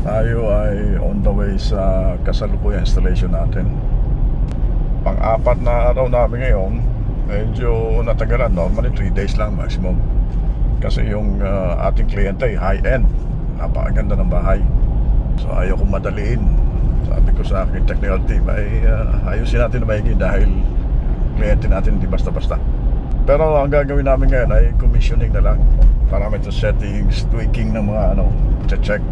Tayo ay on the way sa kasalukuyang installation natin. Pang-apat na araw namin ngayon. Medyo natagalan. Normally 3 days lang maximum. Kasi yung ating kliyente ay high-end. Napakaganda ng bahay. So ayaw kong madaliin. Sabi ko sa aking technical team ay ayusin natin na maigi dahil kliyente natin hindi basta-basta. Pero ang gagawin namin ngayon ay commissioning na lang. Parameter settings, tweaking ng mga check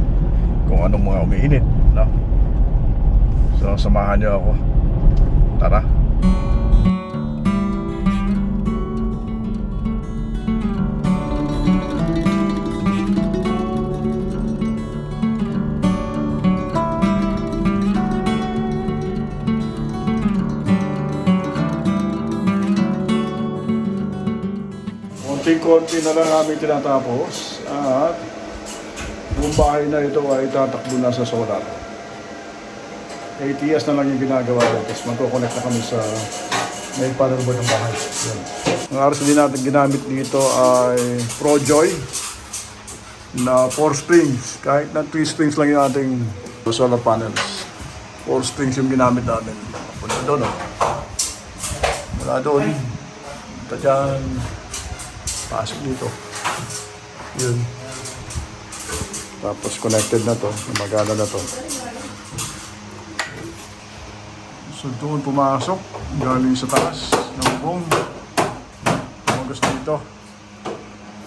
kung anong mga umiinit, no? So samahan niyo ako. Tara. Konti-konti na lang namin tinatapos at buong bahay na ito ay tatakbo na sa solar. ATS na lang yung ginagawa ko. Tapos magkoconnect na kami sa may panel board ng bahay. Yan. Ang RS din natin ginamit dito ay ProJoy na 4 strings. Kahit na 3 strings lang yung ating solar panels. 4 strings yung ginamit namin. Punta doon, oh. Wala doon. Punta dyan. Pasok dito. Yun. Tapos connected na to, magana na to. So doon pumasok, galing sa taas ng boom. Tumagas dito.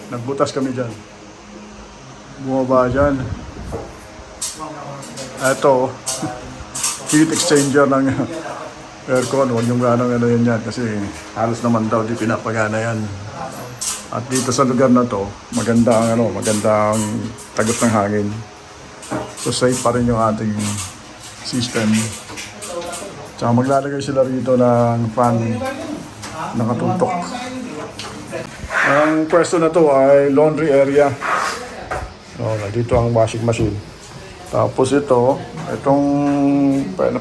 Nagbutas kami dyan. Bumaba dyan. Ito, heat exchanger ng aircon. Huwag yung gano'ng yan yan kasi halos naman daw di pinapagana yan. At dito sa lugar na to, maganda ang tagos ng hangin. So safe pa rin yung ating system. Tsaka maglalagay sila rito ng fan nakatuntok. Ang pwesto na to ay laundry area. So, dito ang washing machine. Tapos itong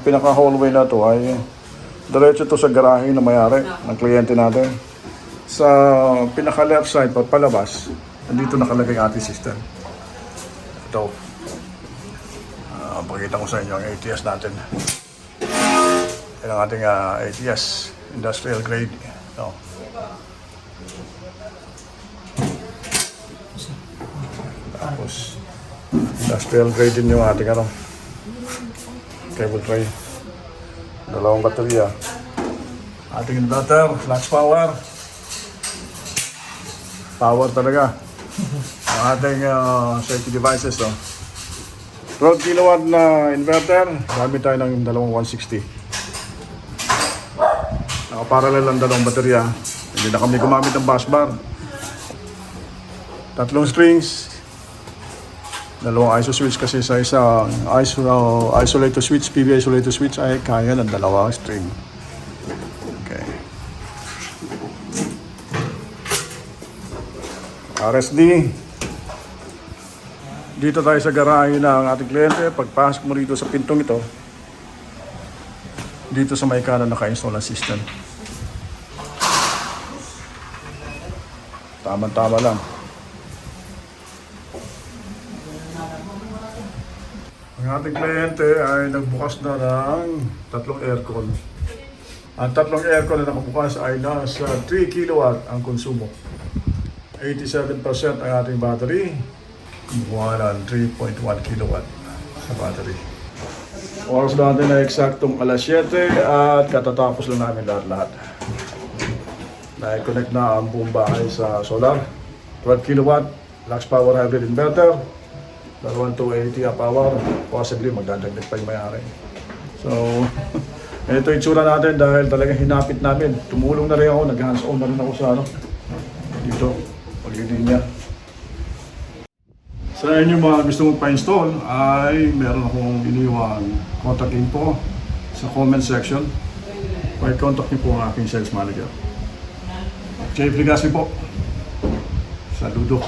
pinaka-hallway na to ay diretso to sa garahe na may-ari ng kliyente natin. Sa pinaka-left side, palabas, nandito nakalagay ang ating system. Ito. Pakita ko sa inyo ang ATS natin. Yan ang ating ATS, industrial grade. Ito. Tapos, industrial grade din yung ating cable tray. 2 baterya. Ating inverter, flash power. Power talaga. Ang ating safety devices, 12 kilowatt na inverter. Gamit tayo ng 160. Nakaparallel ang 2 baterya. Hindi na kami gumamit ng bus bar. 3 strings. 2 ISO switch kasi sa isang isolator switch, PV isolator switch ay kaya ng 2 string. RSD. Dito tayo sa garahe ng ating kliyente. Pagpasok mo rito sa pintong ito, dito sa may kanan naka-install ang system. Tama-tama lang. Ang ating kliyente ay nagbukas na ng 3 aircon. Ang 3 aircon na nakabukas ay nasa 3 kilowatt ang konsumo. 87% ang ating battery. Kumuha ng 3.1 kilowatt sa battery. Oras natin na eksaktong alas 7 at katatapos lang namin lahat-lahat. Na-connect na ang buong bahay sa solar. 12 kilowatt, Lux Power Hybrid Inverter. 280 power. Possibly magdadagdag pa yung may-ari. So, ito yung itsura natin dahil talagang hinapit namin. Tumulong na rin ako, nag-hands-on na rin ako sa dito. Paglilinya. Sa inyo mga gusto mong pa-install ay meron akong iniwang contact info sa comment section. I-contact niyo po ang aking sales manager. Jay Fligasi po. Saludo.